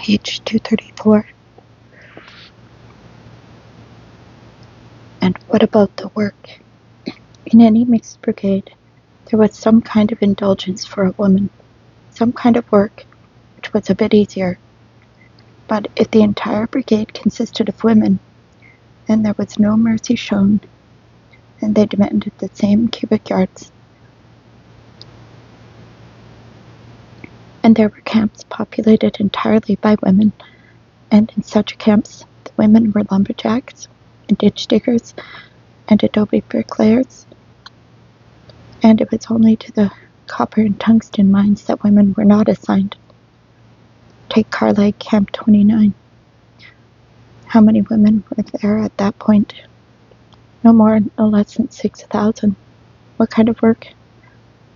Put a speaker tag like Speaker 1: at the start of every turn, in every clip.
Speaker 1: page 234. And what about the work? In any mixed brigade, there was some kind of indulgence for a woman, some kind of work which was a bit easier. But if the entire brigade consisted of women, then there was no mercy shown, and they demanded the same cubic yards. And there were camps populated entirely by women, and in such camps the women were lumberjacks, and ditch diggers, and adobe bricklayers, and it was only to the copper and tungsten mines that women were not assigned. Take GULag Camp 29. How many women were there at that point? No more, no less than 6,000. What kind of work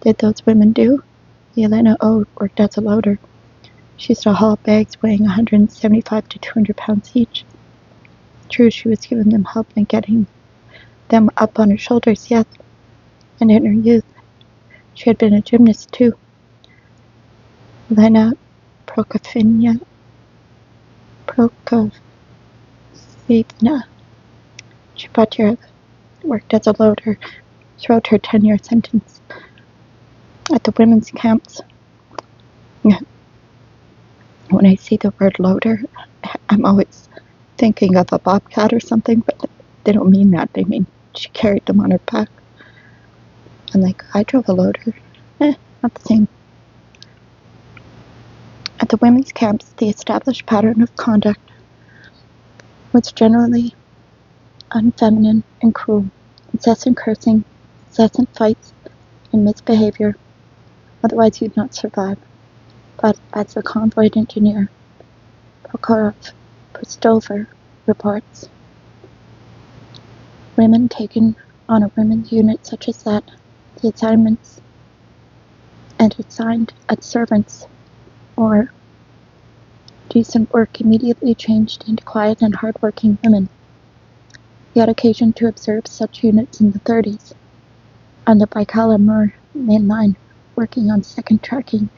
Speaker 1: did those women do? Yelena O. worked as a loader. She used to haul bags weighing 175 to 200 pounds each. True, she was giving them help in getting them up on her shoulders, yes. And in her youth, she had been a gymnast too. Lena Prokofyevna Ch8 worked as a loader throughout her 10-year sentence. At the women's camps, when I see the word loader, I'm always thinking of a bobcat or something, but they don't mean that. They mean she carried them on her back. And like, I drove a loader. Not the same. At the women's camps, the established pattern of conduct was generally unfeminine and cruel, incessant cursing, incessant fights, and misbehavior. Otherwise you'd not survive. But as the convoy engineer, Prokhorov Pustover, reports, women taken on a women's unit such as that, the assignments and assigned as servants or decent work immediately changed into quiet and hard-working women. He had occasion to observe such units in the 30s on the Baikal-Amur main line, working on second tracking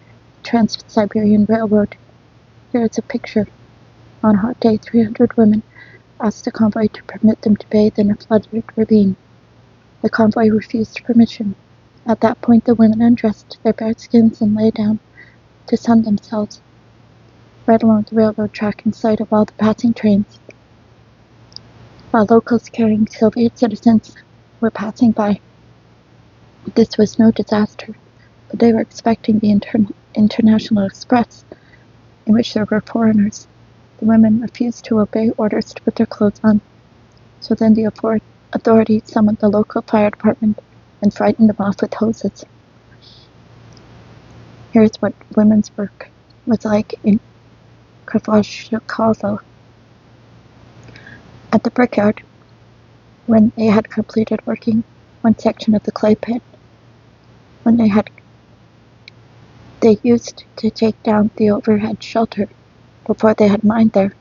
Speaker 1: Trans-Siberian Railroad. Here is a picture. On a hot day, 300 women asked the convoy to permit them to bathe in a flooded ravine. The convoy refused permission. At that point, the women undressed their bare skins and lay down to sun themselves right along the railroad track in sight of all the passing trains, while locals carrying Soviet citizens were passing by. This was no disaster, but they were expecting the International Express, in which there were foreigners. The women refused to obey orders to put their clothes on, so then the authorities summoned the local fire department and frightened them off with hoses. Here's what women's work was like in Kravoshkovo. At the brickyard, when they had completed working one section of the clay pit, they used to take down the overhead shelter before they had mined there.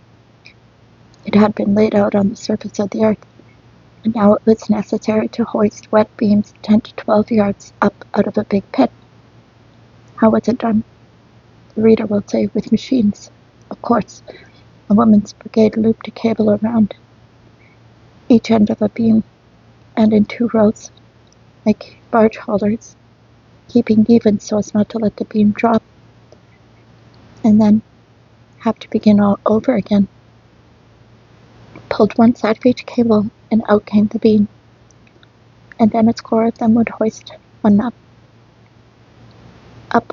Speaker 1: It had been laid out on the surface of the earth, and now it was necessary to hoist wet beams 10 to 12 yards up out of a big pit. How was it done? The reader will say, with machines. Of course, a woman's brigade looped a cable around each end of a beam, and in 2 rows, like barge haulers, keeping even so as not to let the beam drop, and then have to begin all over again. Pulled one side of each cable, and out came the beam, and then a score of them would hoist one up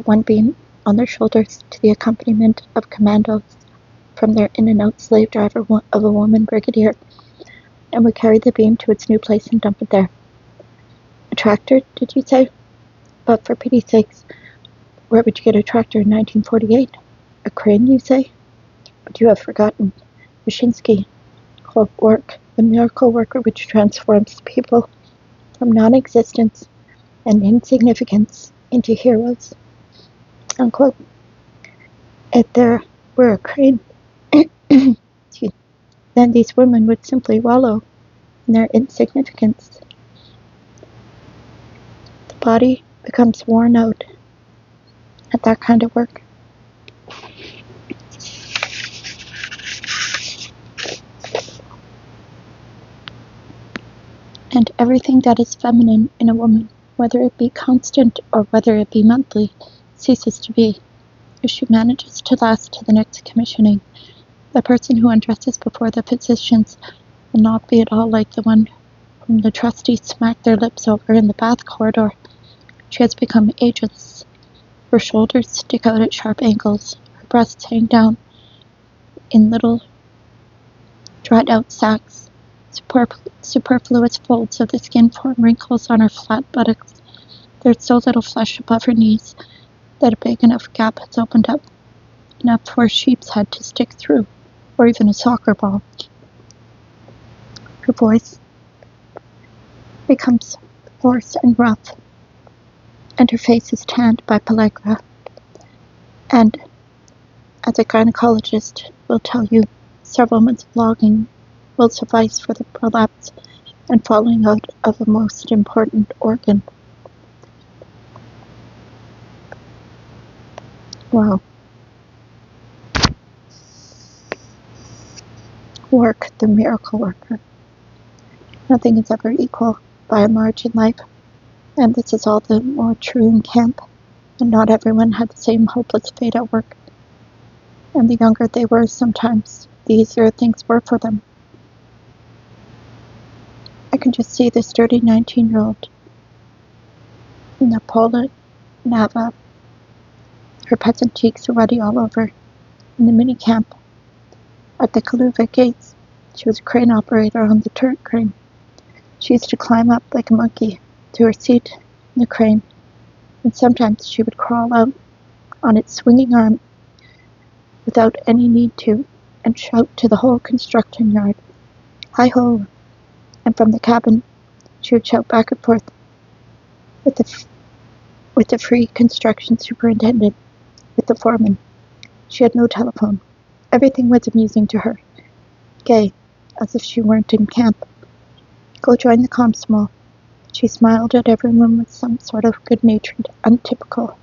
Speaker 1: one beam on their shoulders to the accompaniment of commandos from their in-and-out slave driver of a woman brigadier, and would carry the beam to its new place and dump it there. A tractor, did you say? But for pity's sakes, where would you get a tractor in 1948? A crane, you say? But you have forgotten Wyszynski, work, the miracle worker which transforms people from non-existence and insignificance into heroes. Unquote. If there were a crane, then these women would simply wallow in their insignificance. The body becomes worn out at that kind of work. everything that is feminine in a woman, whether it be constant or whether it be monthly, ceases to be. If she manages to last to the next commissioning, the person who undresses before the physicians will not be at all like the one whom the trustees smack their lips over in the bath corridor. She has become ageless. Her shoulders stick out at sharp angles, her breasts hang down in little dried-out sacs. Superfluous folds of the skin form wrinkles on her flat buttocks. There's so little flesh above her knees that a big enough gap has opened up, enough for a sheep's head to stick through, or even a soccer ball. Her voice becomes hoarse and rough, and her face is tanned by pellagra. And, as a gynecologist will tell you, several months of logging will suffice for the prolapse and falling out of a most important organ. Wow. Work, the miracle worker. Nothing is ever equal, by and large, in life, and this is all the more true in camp, and not everyone had the same hopeless fate at work. And the younger they were, sometimes, the easier things were for them. I can just see this dirty 19-year-old, Napola Nava. Her peasant cheeks are ruddy all over. In the mini-camp, at the Kaluga gates, she was a crane operator on the turret crane. She used to climb up like a monkey to her seat in the crane, and sometimes she would crawl out on its swinging arm without any need to, and shout to the whole construction yard, "Hi-ho!" And from the cabin, she would shout back and forth with the free construction superintendent, with the foreman. She had no telephone. Everything was amusing to her. Gay, as if she weren't in camp. Go join the Komsomol. She smiled at everyone with some sort of good-natured, untypical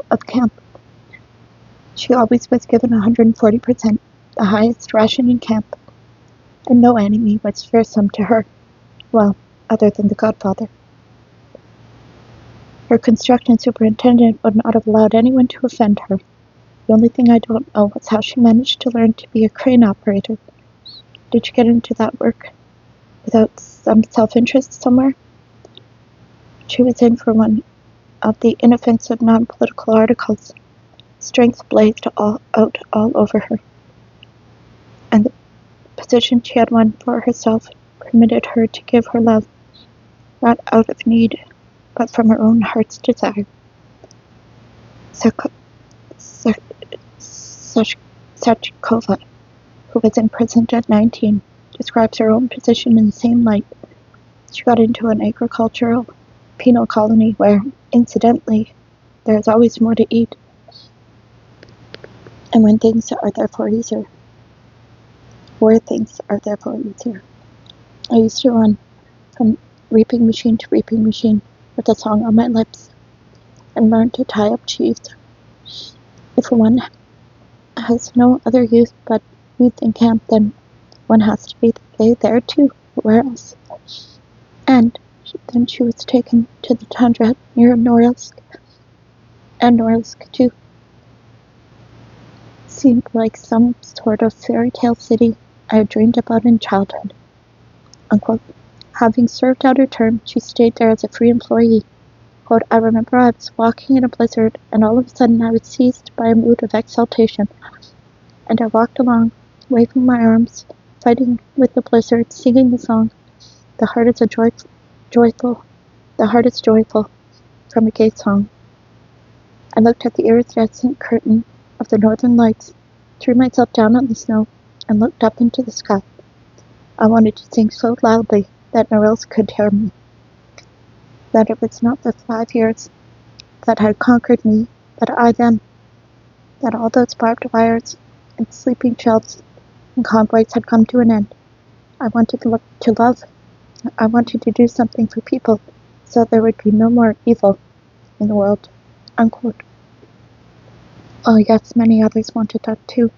Speaker 1: of camp. She always was given 140%, the highest ration in camp, and no enemy was fearsome to her, well, other than the Godfather. Her construction superintendent would not have allowed anyone to offend her. The only thing I don't know is how she managed to learn to be a crane operator. Did she get into that work without some self-interest somewhere? She was in for one of the inoffensive non-political articles. Strength blazed out all over her, and the position she had won for herself permitted her to give her love, not out of need, but from her own heart's desire. Sachkova, who was imprisoned at 19, describes her own position in the same light. She got into an agricultural penal colony where, incidentally, there is always more to eat, and where things are therefore easier. I used to run from reaping machine to reaping machine with a song on my lips, and learn to tie up sheaves. If one has no other youth but youth in camp, then one has to be gay there too. Where else? And then she was taken to the tundra near Norilsk, and Norilsk too seemed like some sort of fairy tale city I had dreamed about in childhood. Unquote. Having served out her term, she stayed there as a free employee. Quote, I remember I was walking in a blizzard, and all of a sudden I was seized by a mood of exaltation, and I walked along, waving my arms, fighting with the blizzard, singing the song, The heart is joyful, from a gay song. I looked at the iridescent curtain of the northern lights, threw myself down on the snow, and looked up into the sky. I wanted to sing so loudly that Norilsk could hear me. That it was not the 5 years that had conquered me, but I them. That all those barbed wires and sleeping shells and convoys had come to an end. I wanted to love. I wanted to do something for people, so there would be no more evil in the world. Unquote. Oh yes, many others wanted that too.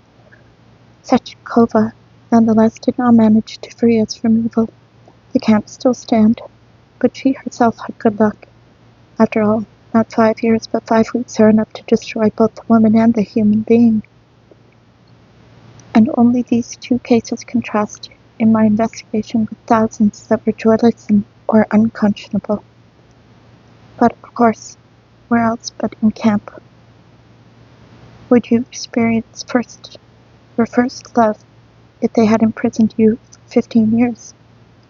Speaker 1: Ch8 nonetheless did not manage to free us from evil. The camps still stand, but she herself had good luck. After all, not 5 years but 5 weeks are enough to destroy both the woman and the human being. And only these 2 cases contrast in my investigation with thousands that were joyless or unconscionable. But of course, where else but in camp would you experience your first love if they had imprisoned you for 15 years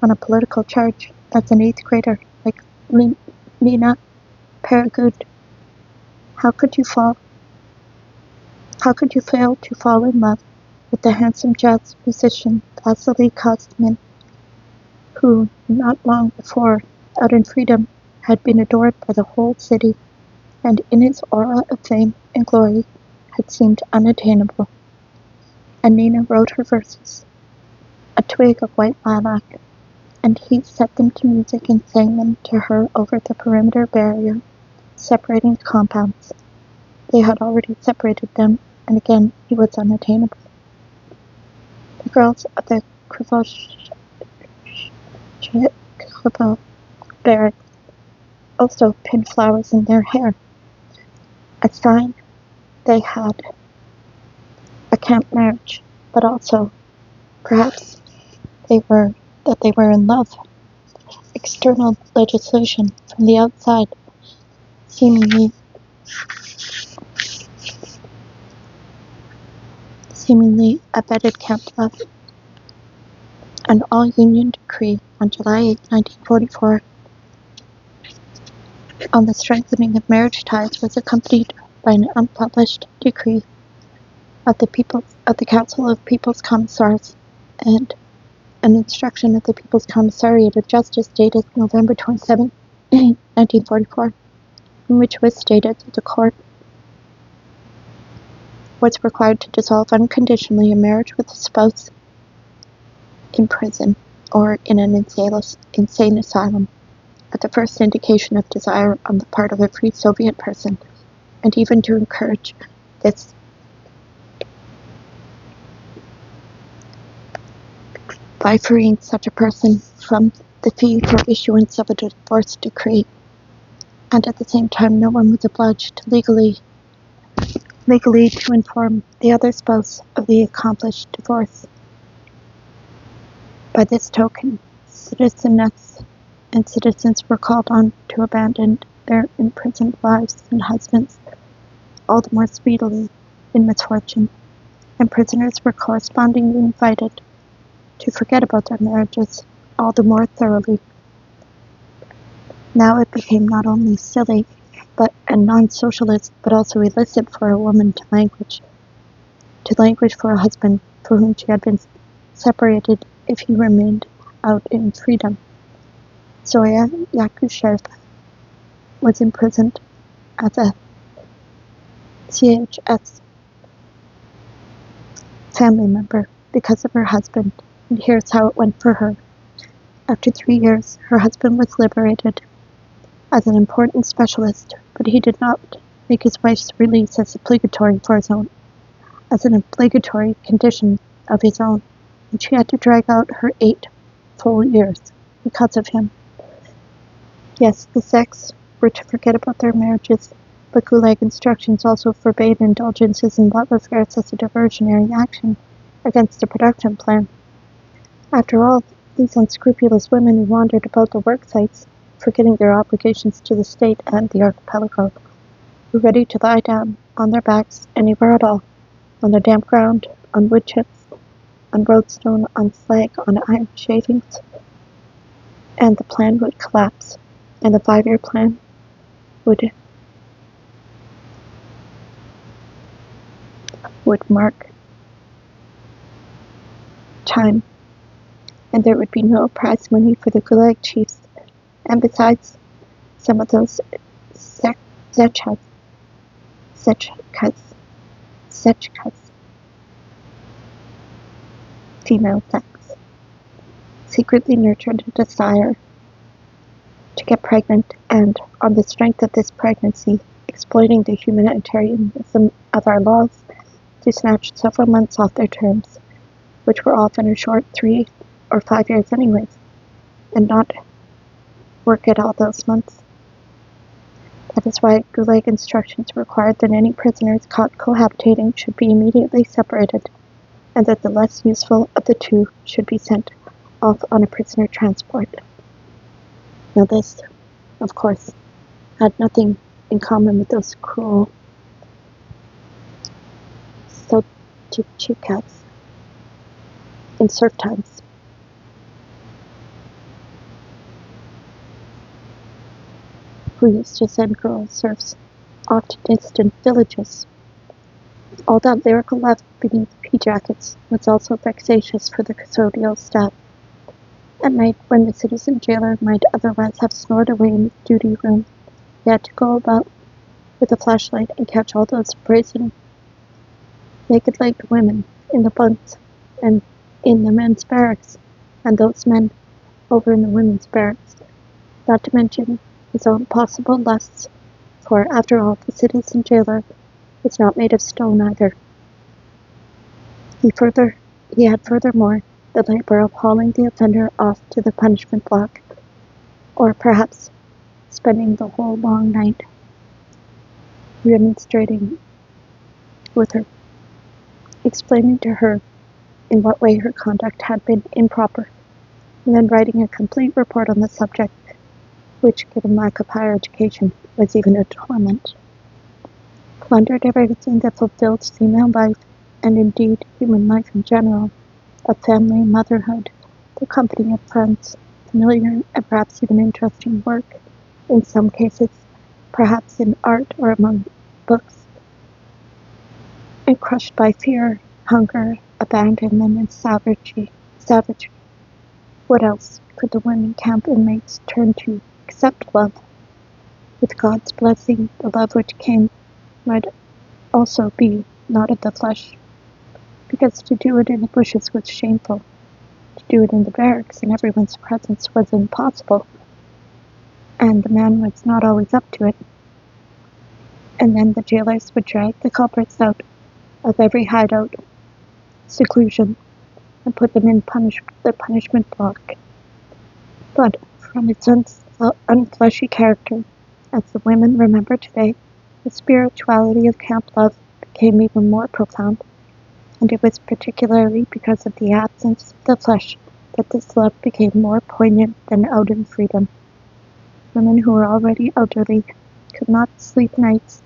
Speaker 1: on a political charge as an 8th grader like Lena Peregoud? How could you fail to fall in love with the handsome jazz musician Vasily Kosmin, who, not long before, out in freedom, had been adored by the whole city, and in his aura of fame and glory had seemed unattainable? And Nina wrote her verses, a twig of white lilac, and he set them to music and sang them to her over the perimeter barrier, separating the compounds. They had already separated them, and again he was unattainable. The girls of the Krivoshchik barracks also pinned flowers in their hair, a sign they had a camp marriage, but also, perhaps, that they were in love. External legislation from the outside seemingly abetted camp love. An all-union decree on July 8, 1944, on the strengthening of marriage ties was accompanied by an unpublished decree of the Council of People's Commissars and an instruction of the People's Commissariat of Justice dated November 27, 1944, in which was stated that the court was required to dissolve unconditionally a marriage with a spouse in prison or in an insane asylum at the first indication of desire on the part of a free Soviet person, and even to encourage this by freeing such a person from the fee for issuance of a divorce decree. And at the same time, no one was obliged to legally to inform the other spouse of the accomplished divorce. By this token, citizenesses and citizens were called on to abandon their imprisoned wives and husbands, all the more speedily in misfortune, and prisoners were correspondingly invited to forget about their marriages all the more thoroughly. Now it became not only silly and non-socialist, but also illicit for a woman to languish for a husband for whom she had been separated if he remained out in freedom. Zoya Yakushev was imprisoned as a Ch8 family member because of her husband, and here's how it went for her. After 3 years, her husband was liberated as an important specialist, but he did not make his wife's release as an obligatory condition of his own, and she had to drag out her 8 full years because of him. Yes, the sex were to forget about their marriages, but GULag instructions also forbade indulgences in love affairs as a diversionary action against the production plan. After all, these unscrupulous women who wandered about the work sites, forgetting their obligations to the state and the archipelago, were ready to lie down on their backs anywhere at all, on the damp ground, on wood chips, on roadstone, on slag, on iron shavings, and the plan would collapse, and the 5-year plan would mark time, and there would be no prize money for the GULag chiefs. And besides, some of those Ch8 female sex secretly nurtured a desire to get pregnant, and on the strength of this pregnancy, exploiting the humanitarianism of our laws to snatch several months off their terms which were often a short 3 or 5 years anyways, and not work at all those months. That is why Gulag instructions required that any prisoners caught cohabitating should be immediately separated, and that the less useful of the two should be sent off on a prisoner transport. Now this, of course, had nothing in common with those cruel Solzhenitsyn in serf times. Who used to send girl serfs off to distant villages. All that lyrical left beneath pea jackets was also vexatious for the custodial staff. At night, when the citizen jailer might otherwise have snored away in his duty room, he had to go about with a flashlight and catch all those brazen, naked-legged women in the bunks and in the men's barracks, and those men over in the women's barracks, not to mention his own possible lusts, for, after all, the citizen jailer was not made of stone either. He had furthermore the labor of hauling the offender off to the punishment block, or perhaps spending the whole long night remonstrating with her, explaining to her in what way her conduct had been improper, and then writing a complete report on the subject, which, given lack of higher education, was even a torment. Plundered everything that fulfilled female life, and indeed human life in general, of family, motherhood, the company of friends, familiar and perhaps even interesting work, in some cases, perhaps in art or among books, and crushed by fear, hunger, abandonment, and savagery. What else could the women camp inmates turn to except love? With God's blessing, the love which came might also be not of the flesh, because to do it in the bushes was shameful. To do it in the barracks in everyone's presence was impossible, and the man was not always up to it. And then the jailers would drag the culprits out of every hideout, seclusion, and put them in the punishment block. But from its unfleshy character, as the women remember today, the spirituality of camp love became even more profound, and it was particularly because of the absence of the flesh that this love became more poignant than out in freedom. Women who were already elderly could not sleep nights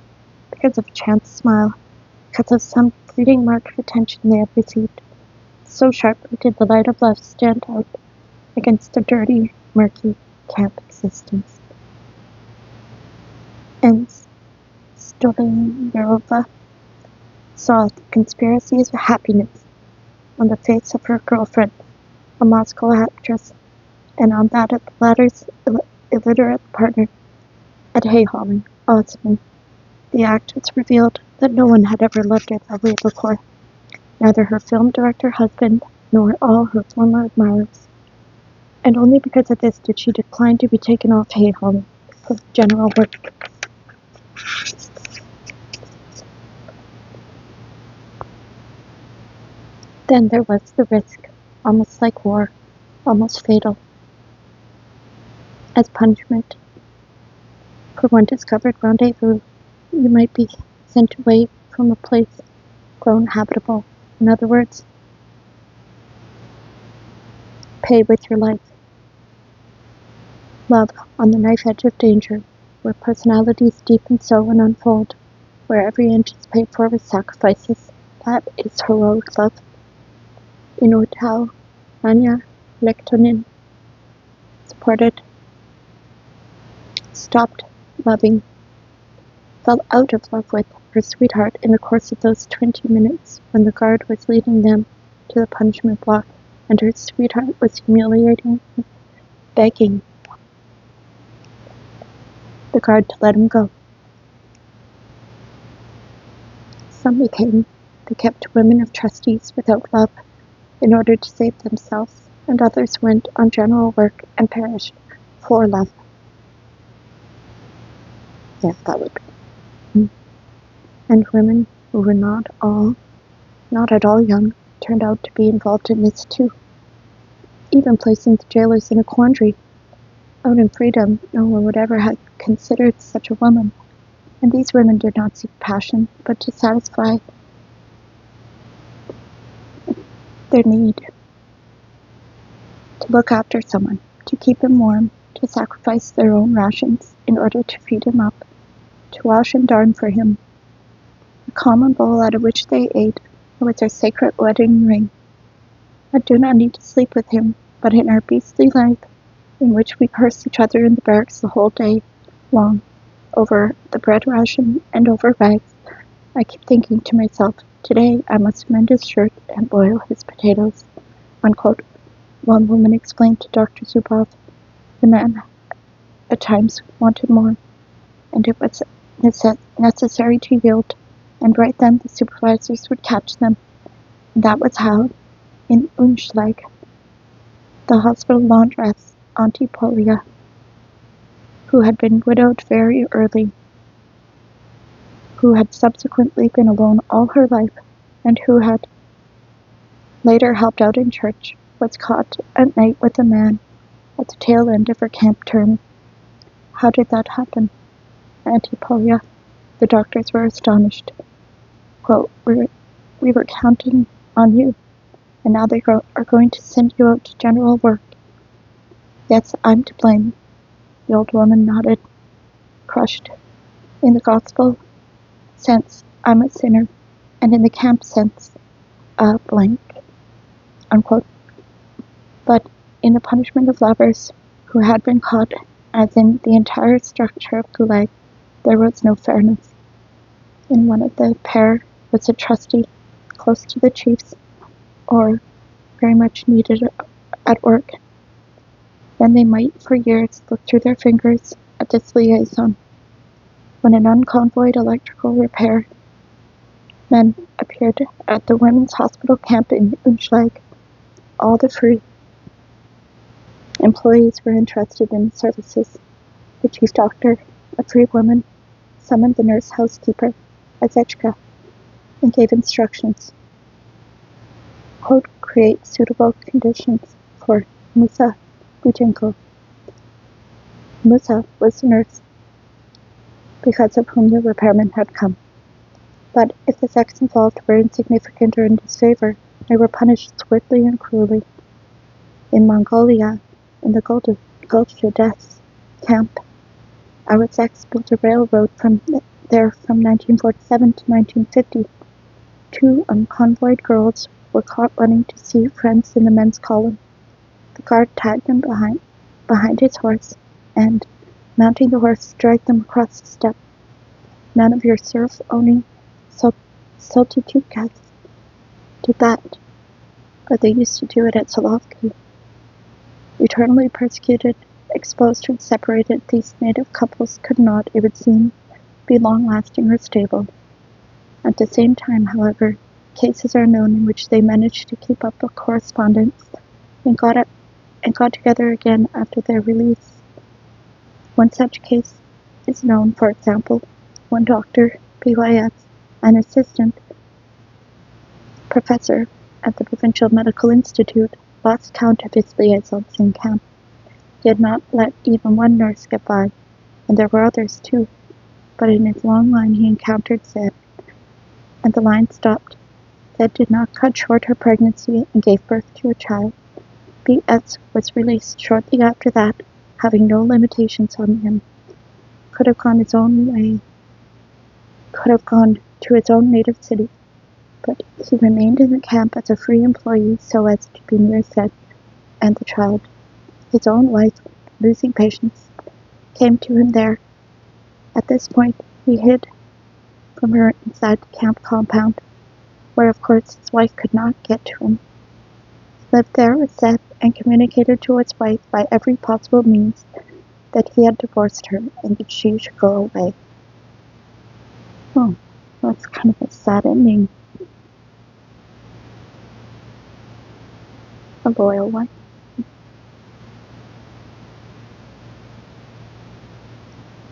Speaker 1: because of a chance smile, because of some fleeting mark of attention they had received. So sharply did the light of love stand out against the dirty, murky camp existence. And Stolyarova saw the conspiracy of happiness on the face of her girlfriend, a Moscow actress, and on that of the latter's illiterate partner at hay-hauling, Osman. The actress revealed that no one had ever loved her that way before, neither her film director husband nor all her former admirers. And only because of this did she decline to be taken off hay-hauling for general work. Then there was the risk, almost like war, almost fatal. As punishment for one discovered rendezvous, you might be sent away from a place grown habitable. In other words, pay with your life. Love on the knife edge of danger, where personalities deepen so and unfold, where every inch is paid for with sacrifices. That is heroic love. In Hotel Anya Lektonin supported, stopped loving, fell out of love with her sweetheart in the course of those 20 minutes when the guard was leading them to the punishment block, and her sweetheart was humiliating, begging the guard to let him go. Some became the kept women of trustees without love in order to save themselves, and others went on general work and perished for love. Yes, that would be. And women who were not at all young, turned out to be involved in this too, even placing the jailers in a quandary. Out in freedom, no one would ever have considered such a woman, and these women did not seek passion, but to satisfy their need to look after someone, to keep him warm, to sacrifice their own rations in order to feed him up, to wash and darn for him. The common bowl out of which they ate was their sacred wedding ring. I do not need to sleep with him, but in our beastly life, in which we curse each other in the barracks the whole day long, over the bread ration and over rags, I keep thinking to myself, today I must mend his shirt and boil his potatoes. Unquote. One woman explained to Dr. Zubov, the man at times wanted more, and it was necessary to yield, and right then the supervisors would catch them. And that was how, in GULag, the hospital laundress, Auntie Polya, who had been widowed very early, who had subsequently been alone all her life, and who had later helped out in church, was caught at night with a man at the tail end of her camp term. How did that happen? Auntie Polya, the doctors were astonished. Quote, we were counting on you, and now they are going to send you out to general work. Yes, I'm to blame. The old woman nodded, crushed. In the gospel sense, I'm a sinner, and in the camp sense, a blank. Unquote. But in the punishment of lovers who had been caught, as in the entire structure of GULag, there was no fairness. In one of the pair was a trustee, close to the chiefs, or very much needed at work. Then they might for years look through their fingers at this liaison. When an unconvoyed electrical repair men appeared at the women's hospital camp in GULag, all the free employees were interested in the services. The chief doctor, a free woman, summoned the nurse housekeeper, Azechka, and gave instructions. Quote, create suitable conditions for Musa Bujenko. Musa was the nurse, because of whom the repairmen had come. But if the sex involved were insignificant or in disfavor, they were punished swiftly and cruelly. In Mongolia, in the Goldshadesh camp, our sex built a railroad from 1947 to 1950. 2 unconvoyed girls were caught running to see friends in the men's column. The guard tagged them behind his horse, and, mounting the horse, dragged them across the steppe. None of your serf-owning Soltitukas did that, but they used to do it at Solovki. Eternally persecuted, exposed and separated, these native couples could not, it would seem, be long-lasting or stable. At the same time, however, cases are known in which they managed to keep up a correspondence and got together again after their release. One such case is known, for example, one doctor, PYS, an assistant professor at the Provincial Medical Institute, lost count of his liaisons in camp. He had not let even one nurse get by, and there were others too, but in his long line he encountered Zed, and the line stopped. Zed did not cut short her pregnancy and gave birth to a child. B.S. was released shortly after that, having no limitations on him. Could have gone his own way, could have gone to his own native city, but he remained in the camp as a free employee so as to be near Zed and the child. His own wife, losing patience, came to him there. At this point, he hid from her inside the camp compound, where of course his wife could not get to him. He lived there with Zed and communicated to his wife by every possible means that he had divorced her and that she should go away. Oh, that's kind of a sad ending. A loyal one.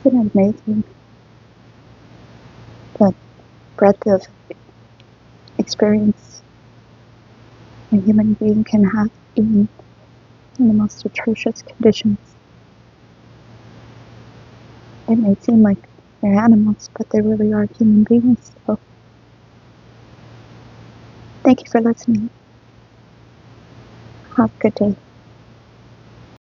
Speaker 1: Isn't it amazing? The breadth of experience a human being can have even in the most atrocious conditions. It may seem like they're animals, but they really are human beings. So, thank you for listening. Have a good day.